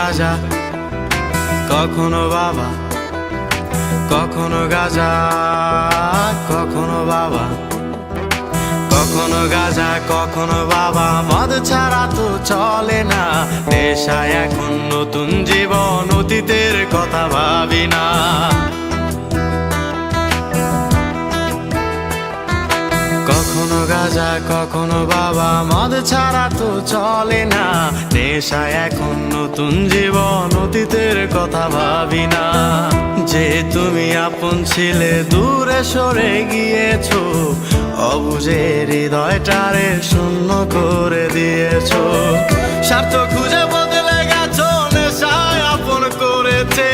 গাঁজা, কখনো বাবা, কখনো গাঁজা, কখনো বাবা, কখনো গাঁজা, কখনো বাবা। মদ ছাড়া তো চলে না, নেশায় এখন নতুন জীবন, অতীতের কথা ভাবি না। কখনো গাঁজা, কখনো বাবা, মদ ছাড়া তো চলে না, নেশায় এখন নতুন জীবন, অতীতের কথা ভাবি না। যে তুমি আপন ছিলে দূরে সরে গিয়েছো, অবুঝে হৃদয়টারে শূন্য করে দিয়েছো। স্বার্থ খুঁজে বদলে গেছো, নেশায় আপন করেছে,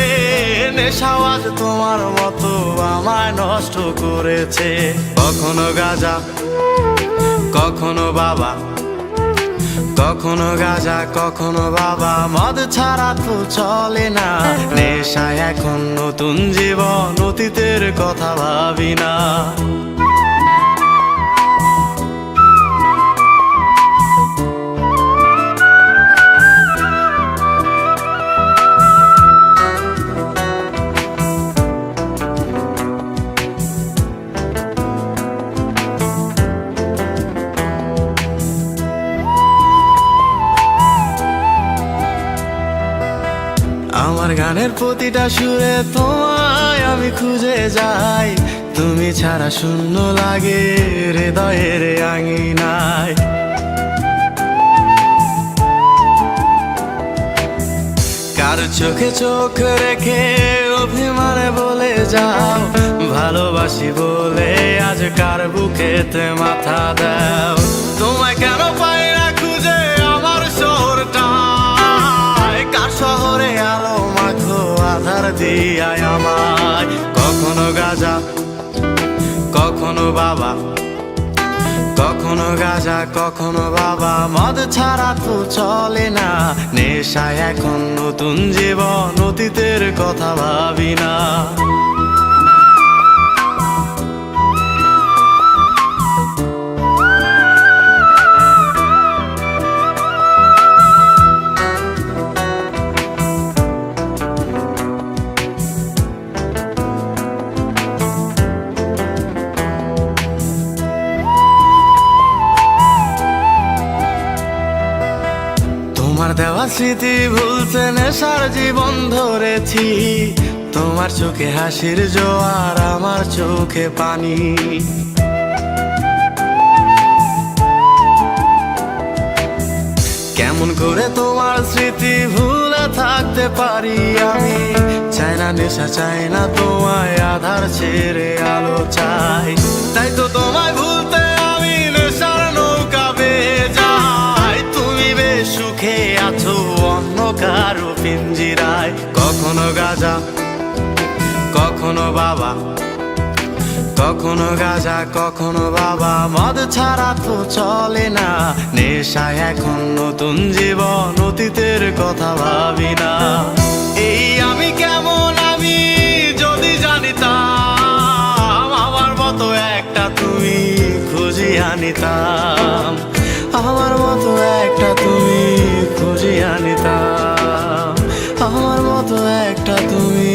নেশাও আজ তোমার মতো আমায় নষ্ট করেছে। কখনো গাঁজা, কখনো বাবা, কখনো গাঁজা, কখনো বাবা, মদ ছাড়া তো চলে না, নেশায় এখন নতুন জীবন, অতীতের কথা ভাবি না। আমার গানের প্রতিটা সুরে তোমায় আমি খুঁজে যাই, তুমি ছাড়া শূন্য লাগে হৃদয়ের আঙিনায়। কার চোখে চোখ রেখে অভিমানে বলে যাও, ভালোবাসি বলে আজ কার বুকেতে মাথা দাও। তোমায় কেন পাই না খুঁজে আমার শহরটা, কার শহরে আলো মাখো আধার দিয়ায় আমায়। কখনো গাঁজা, কখনো বাবা, কখনো গাঁজা, কখনো বাবা, মদ ছাড়া তো চলে না, নেশায় এখন নতুন জীবন, অতীতের কথা ভাবি না। তোমার দেওয়া স্মৃতি ভুলতে নেশার জীবন ধরেছি, তোমার চোখে হাসির জোয়ার, আমার চোখে পানি। কেমন করে তোমার স্মৃতি ভুলে থাকতে পারি আমি, চাই না নেশা, চাই না তোমায় আধার ছেড়ে আলো চাই। তাই তো তোমায় ভুলতে আমি নেশার নৌকা বেয়ে যাই, তুমি বেশ সুখে আছো অন্য কারো পিঞ্জিরায়। কখনো গাঁজা, কখনো বাবা, কখনো গাঁজা, কখনো বাবা, মদ ছাড়া তো চলে না, নেশায় এখন নতুন জীবন, অতীতের কথা ভাবি না। এই আমি কেমন আমি যদি জানিতাম, আমার মতো একটা তুমি খুঁজিয়ে আনিতাম, আমার মতো একটা তুমি খুঁজিয়ে আনিতাম, আমার মতো একটা তুমি